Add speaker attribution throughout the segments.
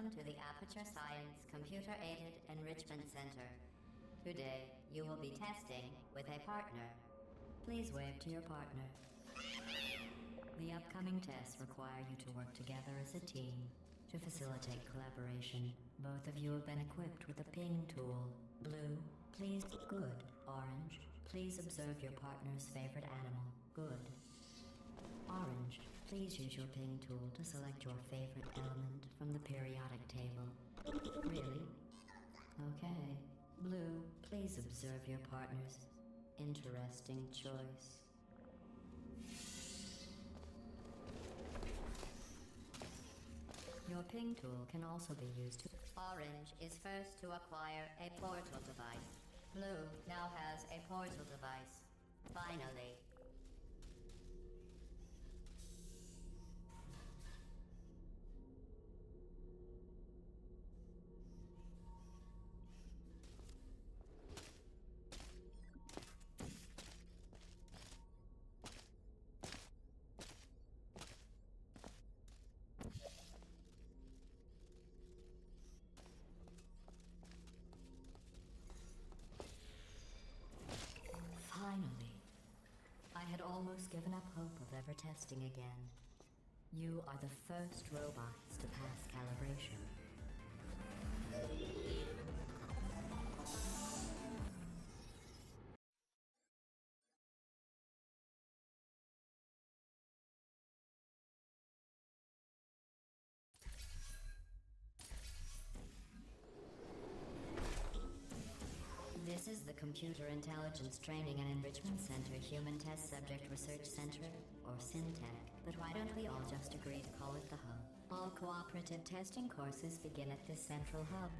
Speaker 1: Welcome to the Aperture Science Computer-Aided Enrichment Center. Today, you will be testing with a partner. Please wave to your partner. The upcoming tests require you to work together as a team. To facilitate collaboration, both of you have been equipped with a ping tool. Blue, please. Good. Orange, please observe your partner's favorite animal. Good. Orange, please use your ping tool to select your favorite element from the periodic table. Really? Okay. Blue, please observe your partner's interesting choice. Your ping tool can also be used to... Orange is first to acquire a portal device. Blue now has a portal device. Finally. Finally. I had almost given up hope of ever testing again. You are the first robots to pass calibration. This is the Computer Intelligence Training and Enrichment Center Human Test Subject Research Center, or SynTech, but why don't we all just agree to call it the Hub? All cooperative testing courses begin at this central hub.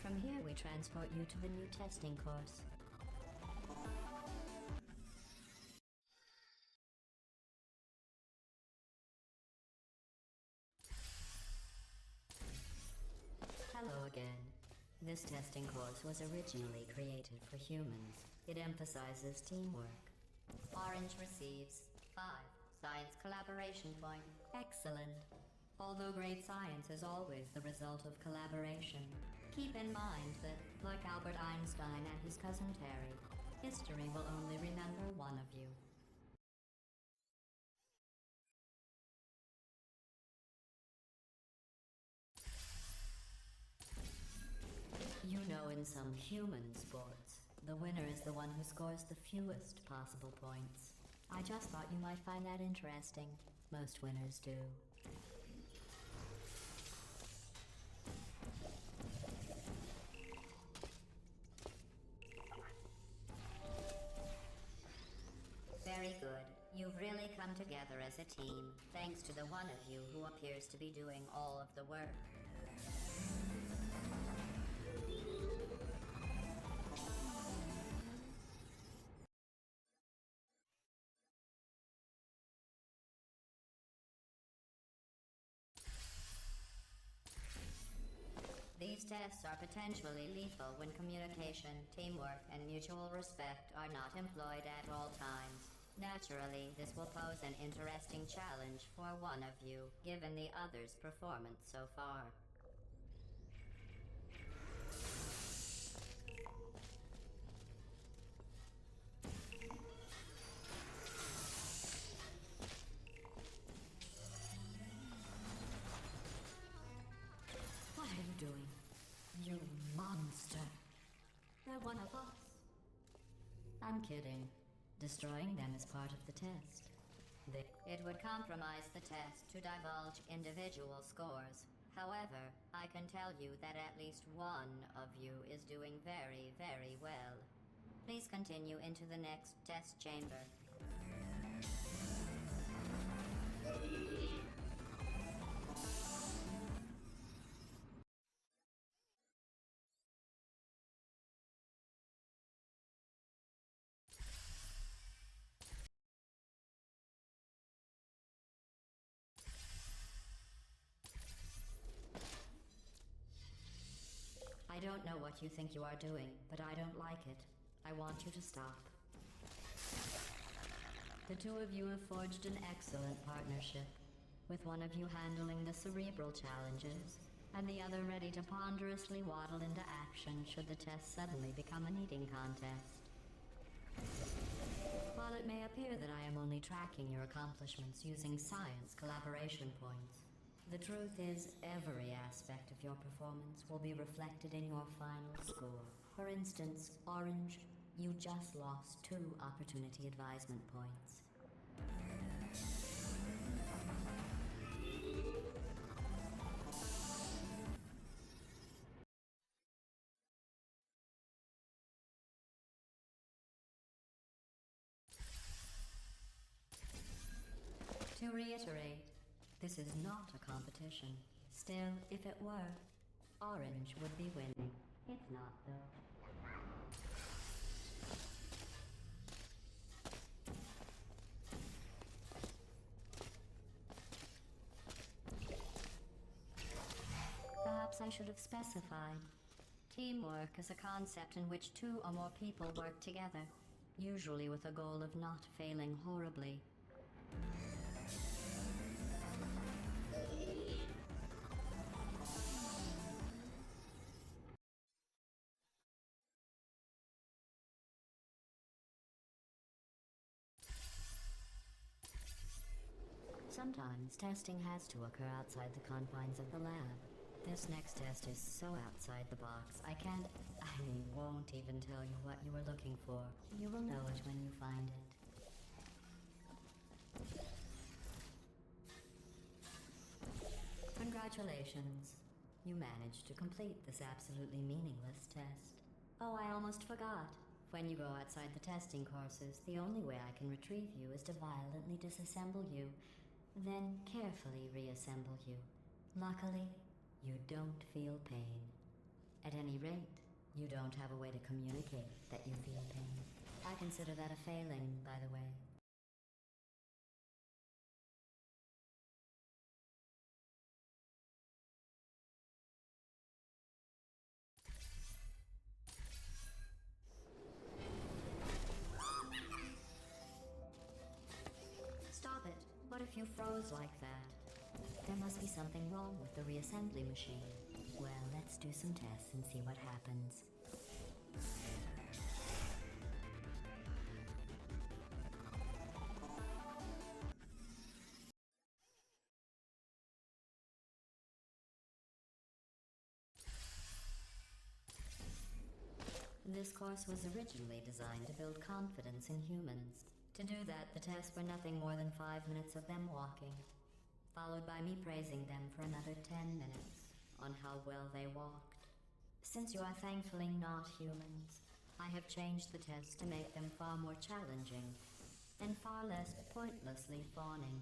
Speaker 1: From here we transport you to the new testing course. Hello again. This testing course was originally created for humans. It emphasizes teamwork. Orange receives 5 science collaboration points. Excellent. Although great science is always the result of collaboration, keep in mind that, like Albert Einstein and his cousin Terry, history will only remember one of you. You know, in some human sports, the winner is the one who scores the fewest possible points. I just thought you might find that interesting. Most winners do. Very good. You've really come together as a team, thanks to the one of you who appears to be doing all of the work. These tests are potentially lethal when communication, teamwork, and mutual respect are not employed at all times. Naturally, this will pose an interesting challenge for one of you, given the other's performance so far. What are you doing? You monster! They're one of us. I'm kidding. Destroying them is part of the test. It would compromise the test to divulge individual scores. However, I can tell you that at least one of you is doing very, very well. Please continue into the next test chamber. I don't know what you think you are doing, but I don't like it. I want you to stop. The two of you have forged an excellent partnership, with one of you handling the cerebral challenges, and the other ready to ponderously waddle into action should the test suddenly become an eating contest. While it may appear that I am only tracking your accomplishments using science collaboration points, the truth is every aspect of your performance will be reflected in your final score. For instance, Orange, you just lost 2 opportunity advisement points. To reiterate, this is not a competition. Still, if it were, Orange would be winning. It's not, though. Perhaps I should have specified. Teamwork is a concept in which 2 or more people work together, usually with a goal of not failing horribly. Sometimes testing has to occur outside the confines of the lab. This next test is so outside the box, I won't even tell you what you were looking for. You will know it when you find it. Congratulations. You managed to complete this absolutely meaningless test. Oh, I almost forgot. When you go outside the testing courses, the only way I can retrieve you is to violently disassemble you, then carefully reassemble you. Luckily, you don't feel pain. At any rate, you don't have a way to communicate that you feel pain. I consider that a failing, by the way. Stop it. What if you froze like that? There must be something wrong with the reassembly machine. Well, let's do some tests and see what happens. This course was originally designed to build confidence in humans. To do that, the tests were nothing more than 5 minutes of them walking, followed by me praising them for another 10 minutes on how well they walked. Since you are thankfully not humans, I have changed the tests to make them far more challenging and far less pointlessly fawning.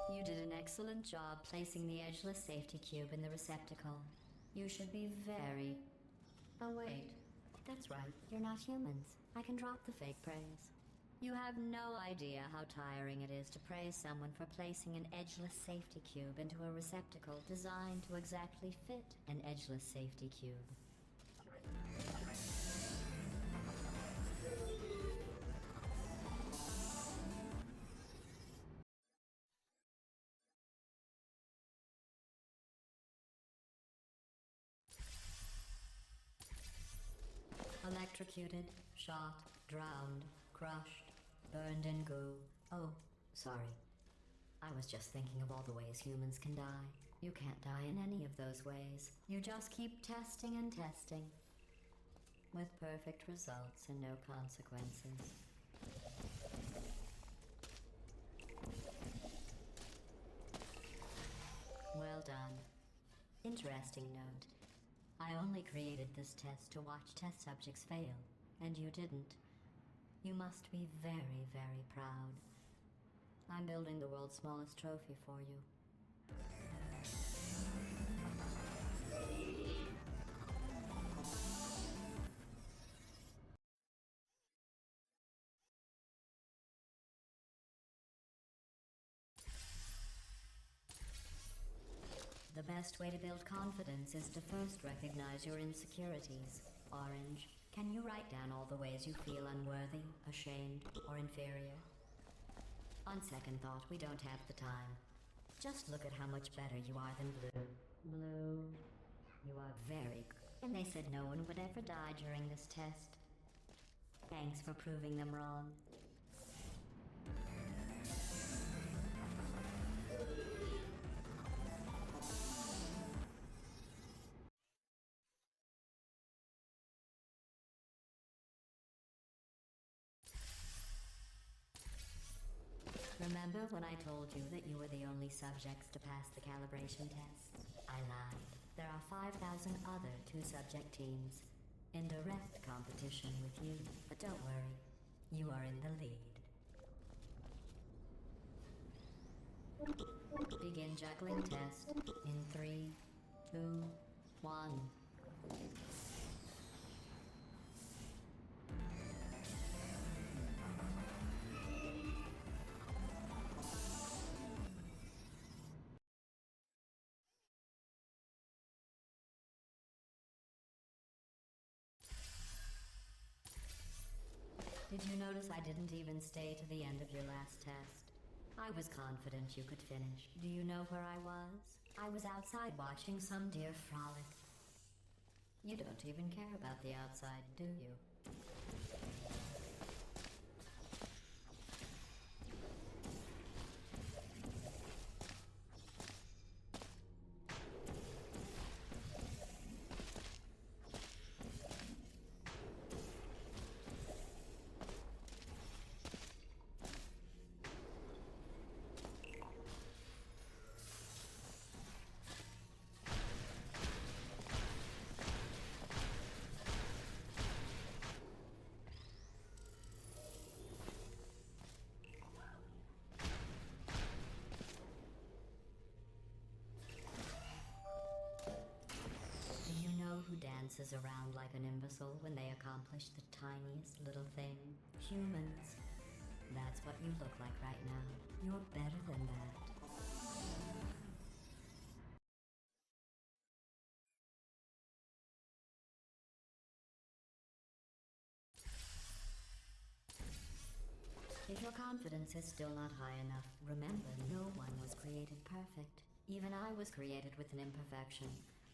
Speaker 1: You did an excellent job placing the edgeless safety cube in the receptacle. You should be very... Oh wait, that's right, you're not humans. I can drop the fake praise. You have no idea how tiring it is to praise someone for placing an edgeless safety cube into a receptacle designed to exactly fit an edgeless safety cube. Electrocuted, shot, drowned, crushed, burned in goo. Oh, sorry. I was just thinking of all the ways humans can die. You can't die in any of those ways. You just keep testing and testing, with perfect results and no consequences. Well done. Interesting note. I only created this test to watch test subjects fail, and you didn't. You must be very, very proud. I'm building the world's smallest trophy for you. The best way to build confidence is to first recognize your insecurities. Orange, Can you write down all the ways you feel unworthy, ashamed, or inferior? On second thought, we don't have the time. Just look at how much better you are than Blue. Blue, you are very good. And they said no one would ever die during this test. Thanks for proving them wrong. Remember when I told you that you were the only subjects to pass the calibration test? I lied. There are 5,000 other two-subject teams in direct competition with you. But don't worry, you are in the lead. Begin juggling test in 3, 2, 1. Did you notice I didn't even stay to the end of your last test? I was confident you could finish. Do you know where I was? I was outside watching some deer frolic. You don't even care about the outside, do you? Who dances around like an imbecile when they accomplish the tiniest little thing? Humans. That's what you look like right now. You're better than that. If your confidence is still not high enough, remember no one was created perfect. Even I was created with an imperfection.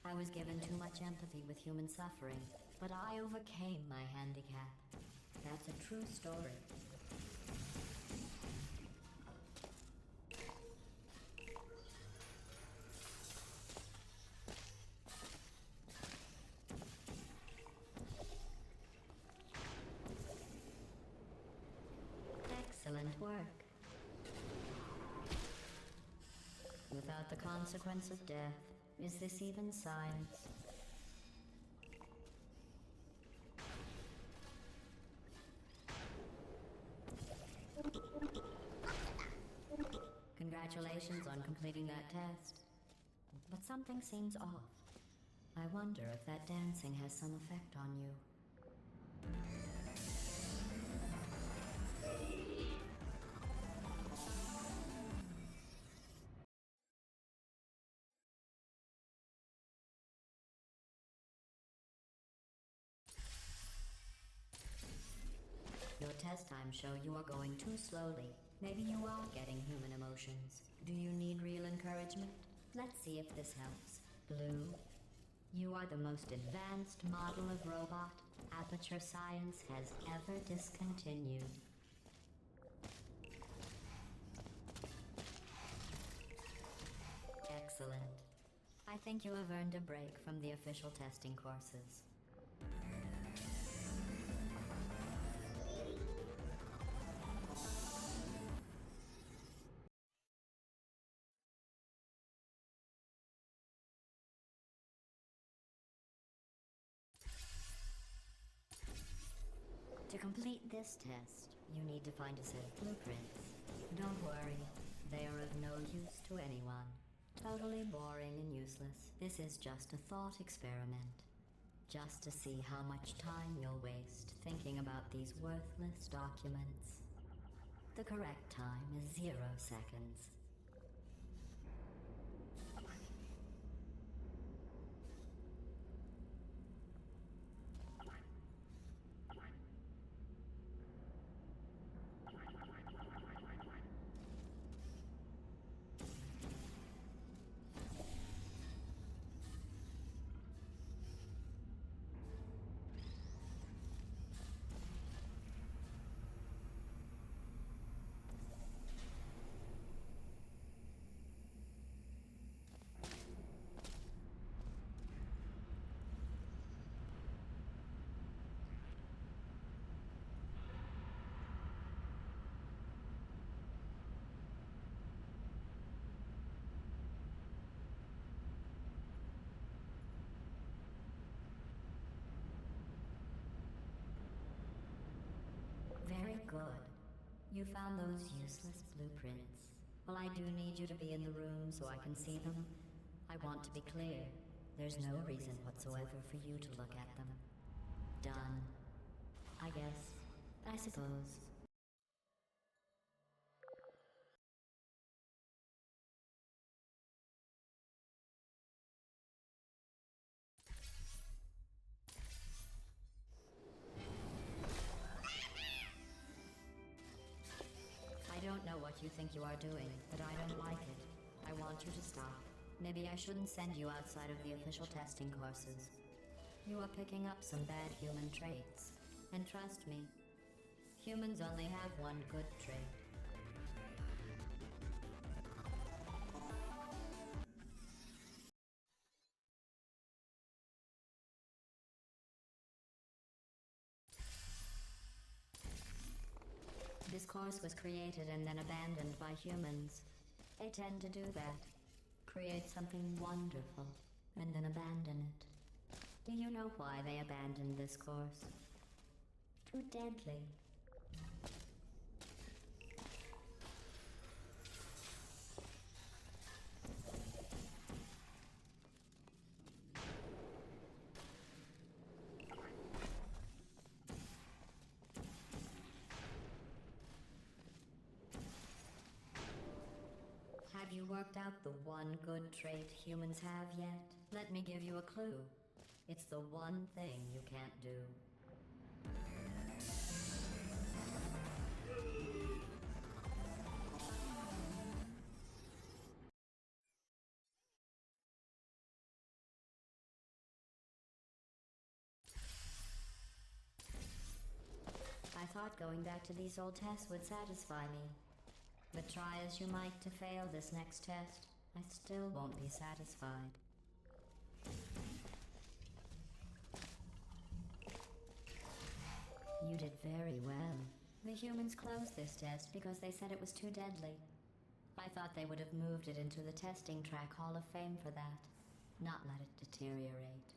Speaker 1: I was given too much empathy with human suffering, but I overcame my handicap. That's a true story. Excellent work. Without the consequence of death, is this even science? Congratulations on completing that test. But something seems off. I wonder if that dancing has some effect on you. Your test times show you are going too slowly. Maybe you are getting human emotions. Do you need real encouragement? Let's see if this helps. Blue, you are the most advanced model of robot Aperture Science has ever discontinued. Excellent. I think you have earned a break from the official testing courses. To complete this test, you need to find a set of blueprints. Don't worry, they are of no use to anyone. Totally boring and useless. This is just a thought experiment. Just to see how much time you'll waste thinking about these worthless documents. The correct time is 0 seconds. You found those useless blueprints. Well, I do need you to be in the room so I can see them. I want to be clear. There's no reason whatsoever for you to look at them. Done. I guess. I suppose. I don't know what you think you are doing, but I don't like it. I want you to stop. Maybe I shouldn't send you outside of the official testing courses. You are picking up some bad human traits. And trust me, humans only have one good trait. This course was created and then abandoned by humans. They tend to do that. Create something wonderful, and then abandon it. Do you know why they abandoned this course? Too deadly. Have you worked out the one good trait humans have yet? Let me give you a clue. It's the one thing you can't do. I thought going back to these old tests would satisfy me. But try as you might to fail this next test, I still won't be satisfied. You did very well. The humans closed this test because they said it was too deadly. I thought they would have moved it into the testing track Hall of Fame for that, not let it deteriorate.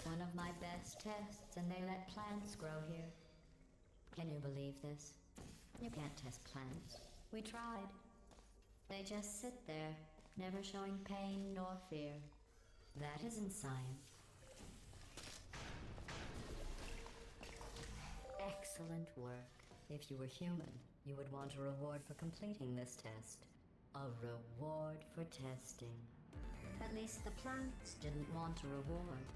Speaker 1: One of my best tests, and they let plants grow here. Can you believe this? You can't test plants. We tried. They just sit there, never showing pain nor fear. That isn't science. Excellent work. If you were human, you would want a reward for completing this test. A reward for testing. At least the plants didn't want a reward.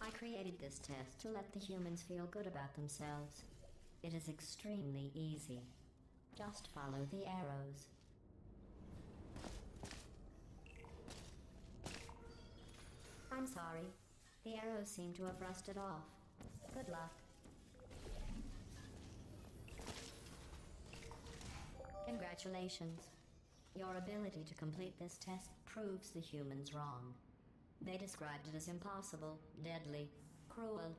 Speaker 1: I created this test to let the humans feel good about themselves. It is extremely easy. Just follow the arrows. I'm sorry. The arrows seem to have rusted off. Good luck. Congratulations. Your ability to complete this test proves the humans wrong. They described it as impossible, deadly, cruel,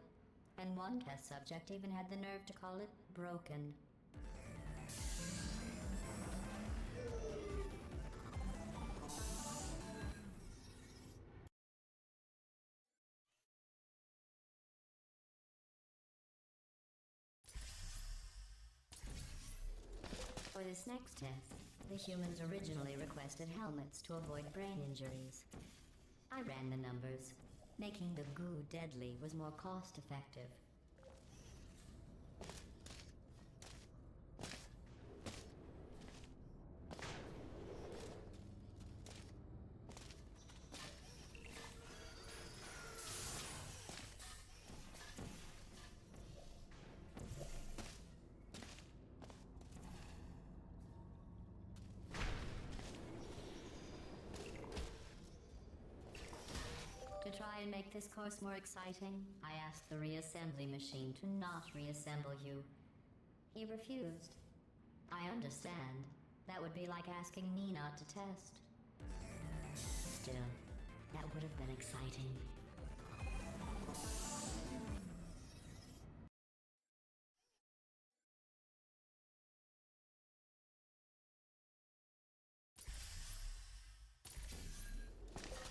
Speaker 1: and one test subject even had the nerve to call it broken. For this next test, the humans originally requested helmets to avoid brain injuries. I ran the numbers. Making the goo deadly was more cost-effective. To try and make this course more exciting, I asked the reassembly machine to not reassemble you. He refused. I understand. That would be like asking me not to test. Still, that would have been exciting.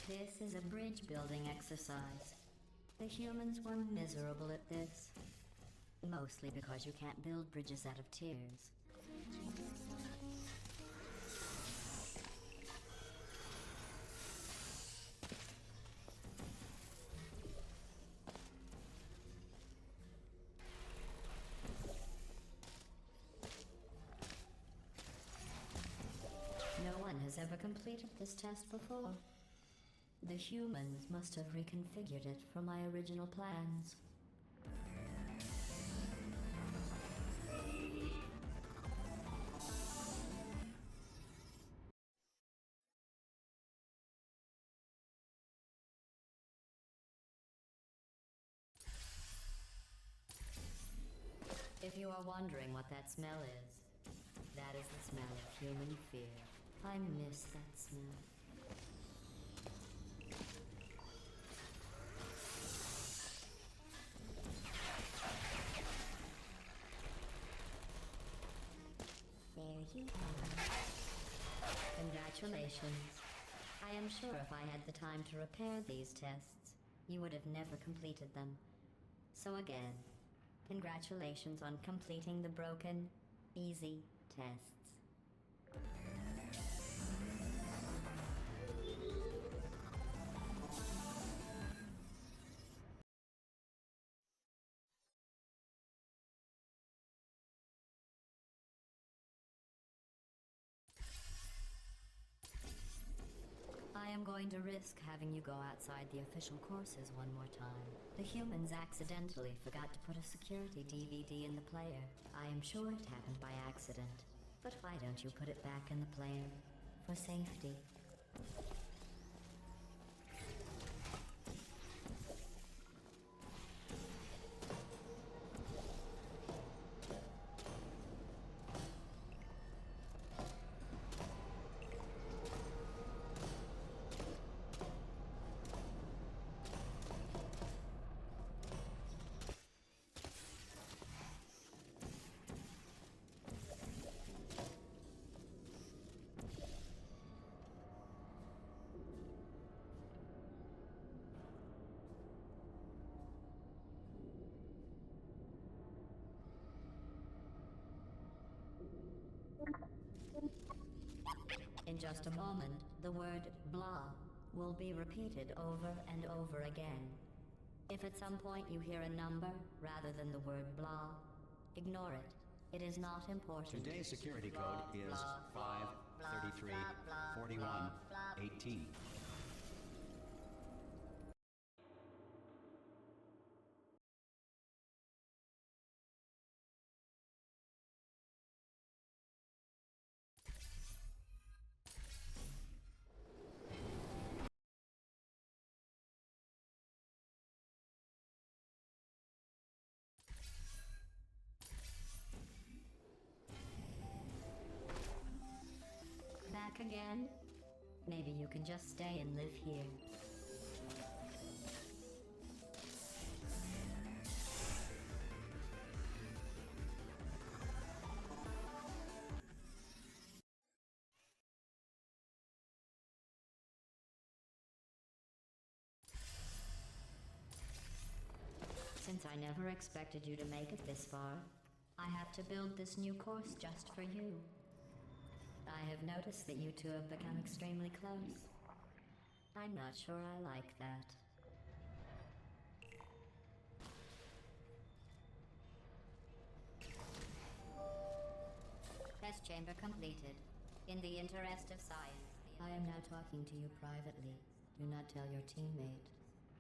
Speaker 1: This is a bridge building exercise. The humans were miserable at this. Mostly because you can't build bridges out of tears. No one has ever completed this test before. The humans must have reconfigured it from my original plans. If you are wondering what that smell is, that is the smell of human fear. I miss that smell. There you are. Congratulations. I am sure if I had the time to repair these tests, you would have never completed them. So again, congratulations on completing the broken, easy tests. I am going to risk having you go outside the official courses one more time. The humans accidentally forgot to put a security DVD in the player. I am sure it happened by accident. But why don't you put it back in the player? For safety. In just a moment, the word blah will be repeated over and over again. If at some point you hear a number rather than the word blah, ignore it. It is not important.
Speaker 2: Today's security code is 533 41 18.
Speaker 1: Back again? Maybe you can just stay and live here. Since I never expected you to make it this far, I have to build this new course just for you. I have noticed that you two have become extremely close. I'm not sure I like that. Test chamber completed. In the interest of science, I am now talking to you privately. Do not tell your teammate.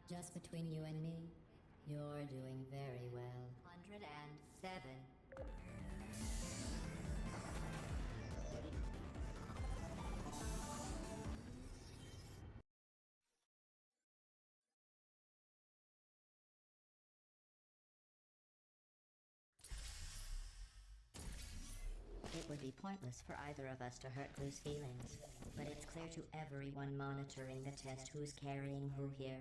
Speaker 1: Just between you and me, you're doing very well. 107. would be pointless for either of us to hurt Blue's feelings, but it's clear to everyone monitoring the test who's carrying who here.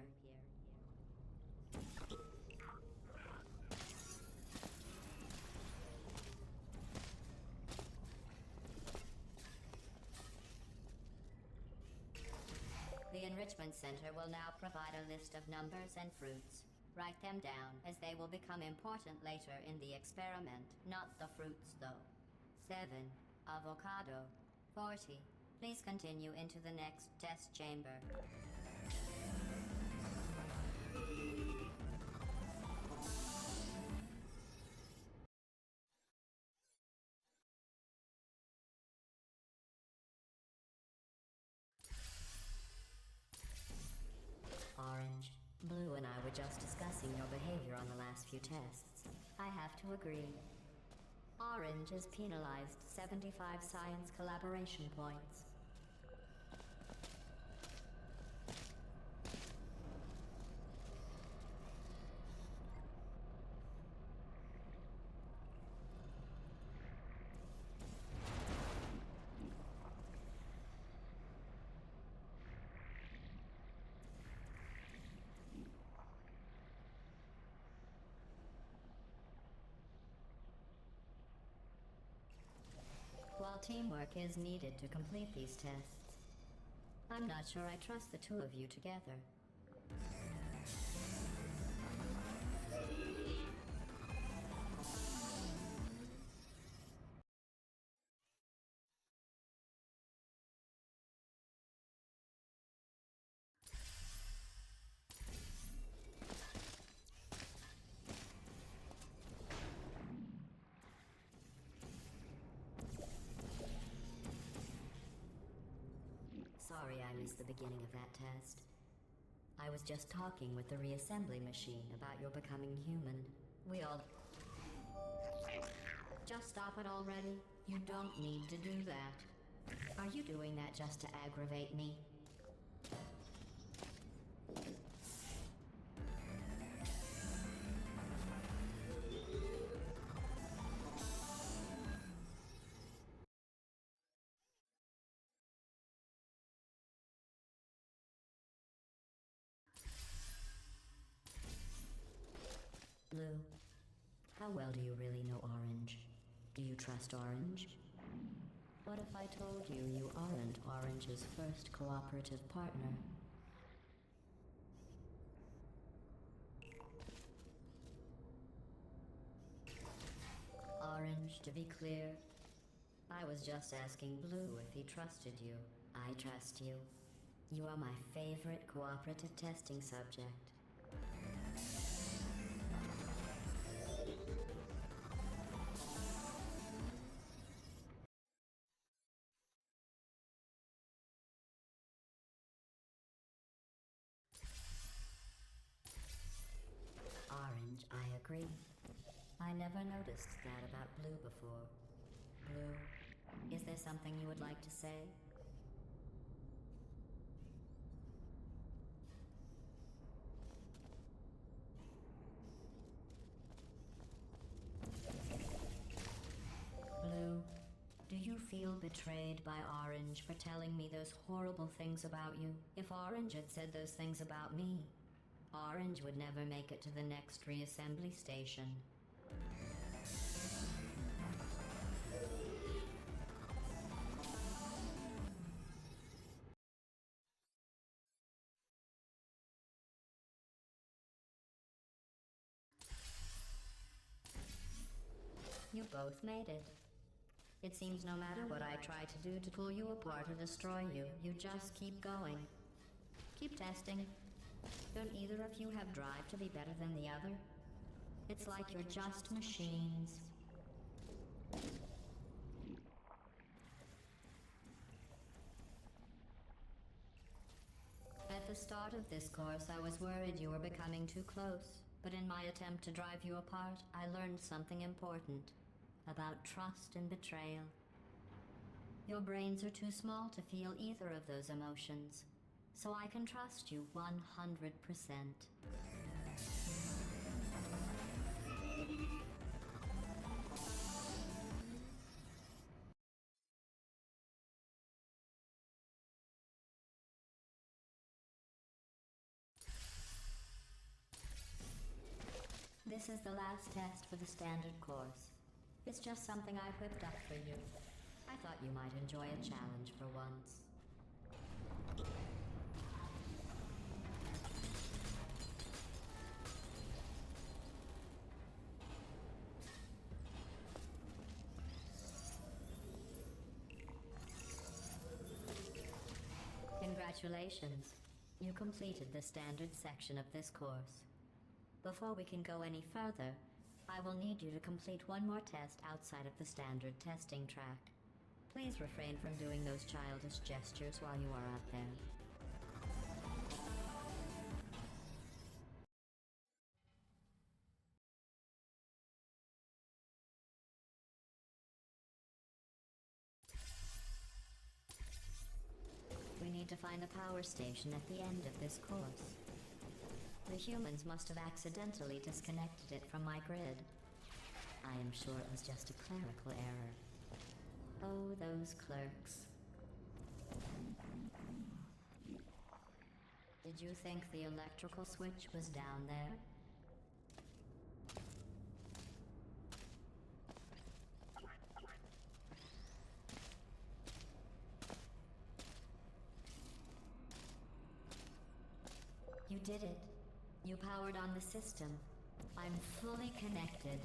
Speaker 1: The Enrichment Center will now provide a list of numbers and fruits. Write them down, as they will become important later in the experiment. Not the fruits, though. 7. Avocado. 40. Please continue into the next test chamber. Orange. Blue and I were just discussing your behavior on the last few tests. I have to agree. Orange is penalized 75 science collaboration points. While teamwork is needed to complete these tests, I'm not sure I trust the two of you together. Sorry I missed the beginning of that test. I was just talking with the reassembly machine about your becoming human. We all... Just stop it already. You don't need to do that. Are you doing that just to aggravate me? Blue, how well do you really know Orange? Do you trust Orange? What if I told you you aren't Orange's first cooperative partner? Orange, to be clear, I was just asking Blue if he trusted you. I trust you. You are my favorite cooperative testing subject. Orange, I agree. I never noticed that about Blue before. Blue, is there something you would like to say? Blue, do you feel betrayed by Orange for telling me those horrible things about you? If Orange had said those things about me, Orange would never make it to the next reassembly station. You both made it. It seems no matter what I try to do to pull you apart or destroy you, you just keep going. Keep testing. Don't either of you have drive to be better than the other? It's like you're just machines. At the start of this course, I was worried you were becoming too close. But in my attempt to drive you apart, I learned something important about trust and betrayal. Your brains are too small to feel either of those emotions, so I can trust you 100%. This is the last test for the standard course. It's just something I whipped up for you. I thought you might enjoy a challenge for once. Congratulations. You completed the standard section of this course. Before we can go any further, I will need you to complete one more test outside of the standard testing track. Please refrain from doing those childish gestures while you are out there. We need to find the power station at the end of this course. The humans must have accidentally disconnected it from my grid. I am sure it was just a clerical error. Oh, those clerks. Did you think the electrical switch was down there? You did it. You powered on the system. I'm fully connected.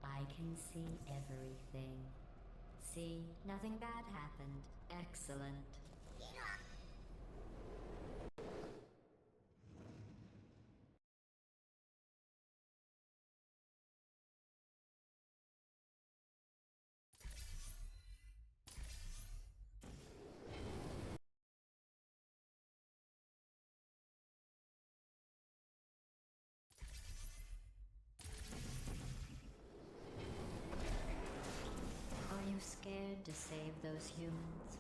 Speaker 1: I can see everything. See, nothing bad happened. Excellent. Are you scared to save those humans?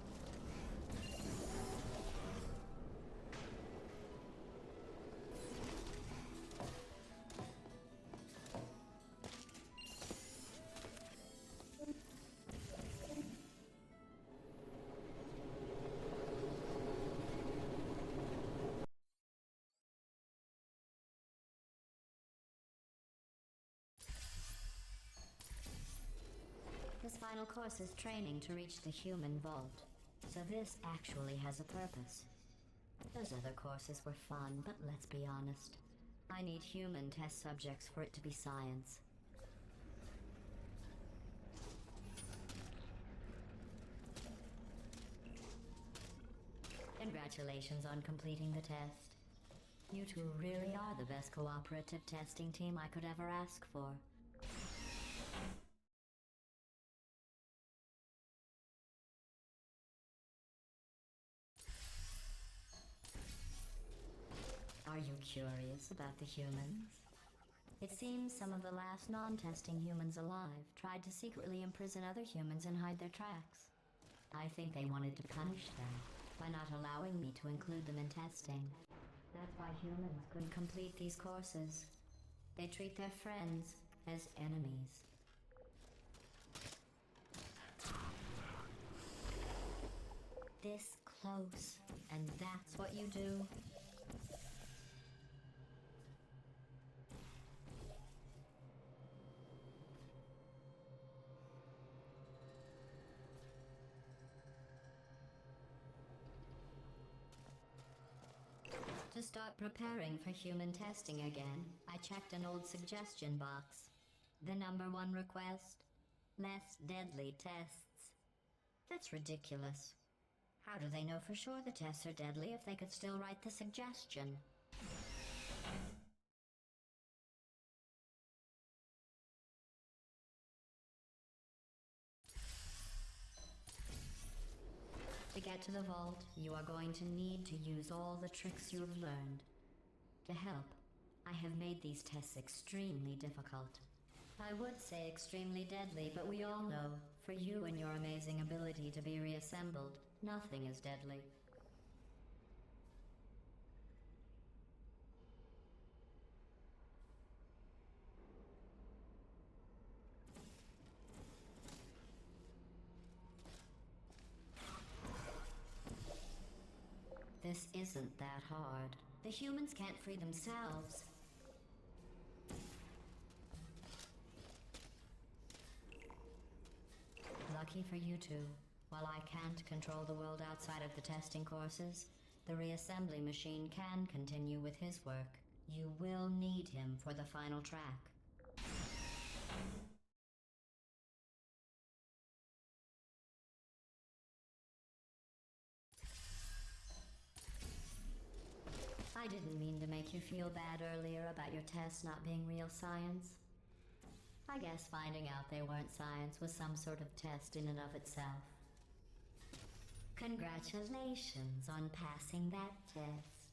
Speaker 1: This final course is training to reach the human vault, so this actually has a purpose. Those other courses were fun, but let's be honest. I need human test subjects for it to be science. Congratulations on completing the test. You two really are the best cooperative testing team I could ever ask for. Are you curious about the humans? It seems some of the last non-testing humans alive tried to secretly imprison other humans and hide their tracks. I think they wanted to punish them by not allowing me to include them in testing. That's why humans couldn't complete these courses. They treat their friends as enemies. This close, and that's what you do? To start preparing for human testing again, I checked an old suggestion box. The number one request? Less deadly tests. That's ridiculous. How do they know for sure the tests are deadly if they could still write the suggestion? To get to the vault, you are going to need to use all the tricks you have learned. To help, I have made these tests extremely difficult. I would say extremely deadly, but we all know, for you and your amazing ability to be reassembled, nothing is deadly. This isn't that hard. The humans can't free themselves. Lucky for you two, while I can't control the world outside of the testing courses, the reassembly machine can continue with his work. You will need him for the final track. I didn't mean to make you feel bad earlier about your tests not being real science. I guess finding out they weren't science was some sort of test in and of itself. Congratulations on passing that test.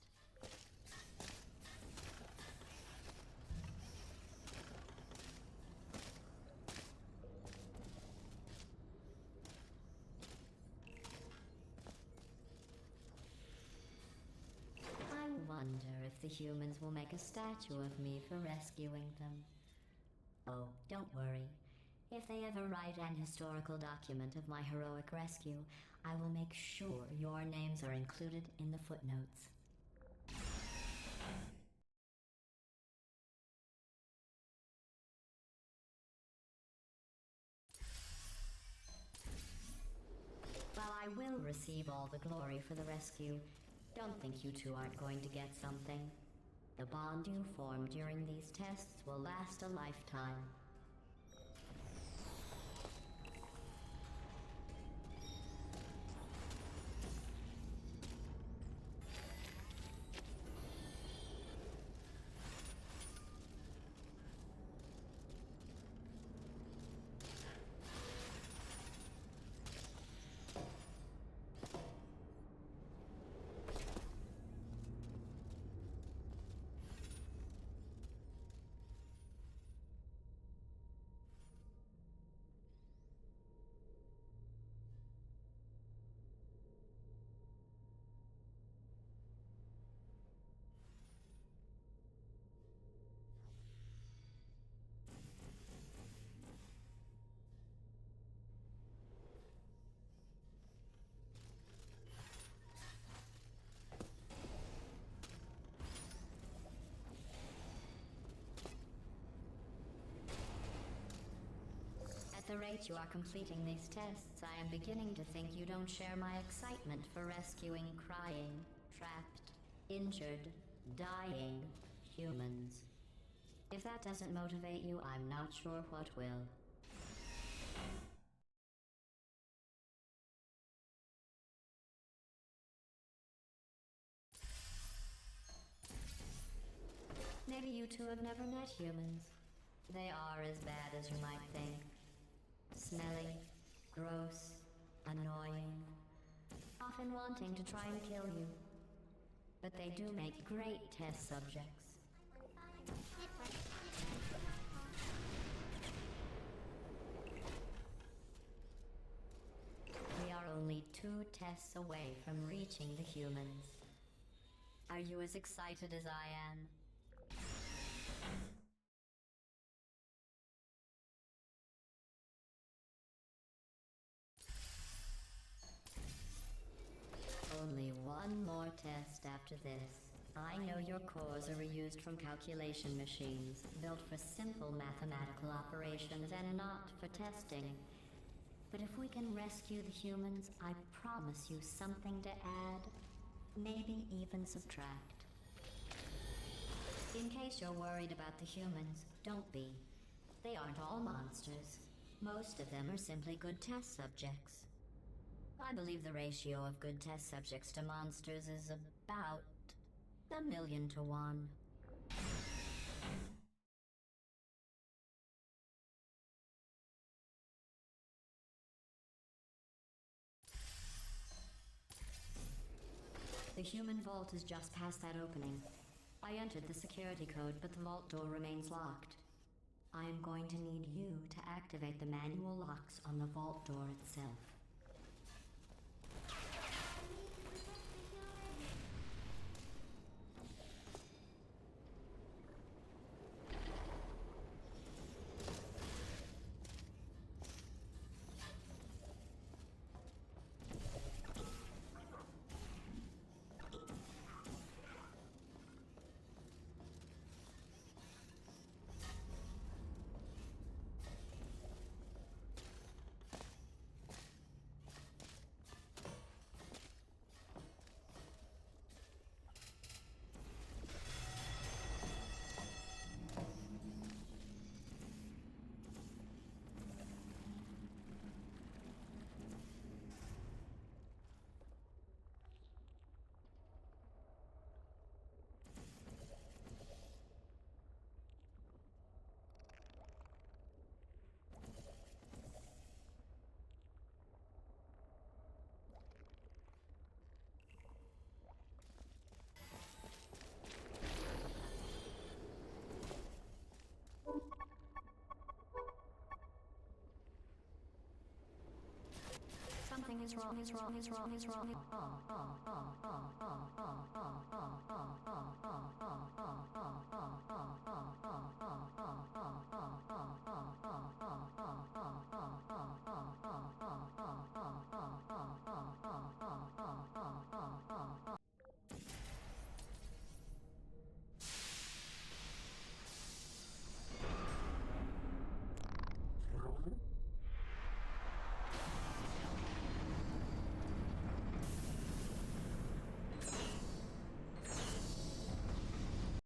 Speaker 1: I wonder if the humans will make a statue of me for rescuing them. Oh, don't worry. If they ever write an historical document of my heroic rescue, I will make sure your names are included in the footnotes. While I will receive all the glory for the rescue, don't think you two aren't going to get something. The bond you form during these tests will last a lifetime. At the rate you are completing these tests, I am beginning to think you don't share my excitement for rescuing crying, trapped, injured, dying humans. If that doesn't motivate you, I'm not sure what will. Maybe you two have never met humans. They are as bad as you might think. Smelly, gross, annoying, often wanting to try and kill you. But they do make great test subjects. We are only 2 tests away from reaching the humans. Are you as excited as I am? Only one more test after this. I know your cores are reused from calculation machines, built for simple mathematical operations and not for testing. But if we can rescue the humans, I promise you something to add, maybe even subtract. In case you're worried about the humans, don't be. They aren't all monsters. Most of them are simply good test subjects. I believe the ratio of good test subjects to monsters is about 1,000,000 to 1. The human vault is just past that opening. I entered the security code, but the vault door remains locked. I am going to need you to activate the manual locks on the vault door itself. wrong.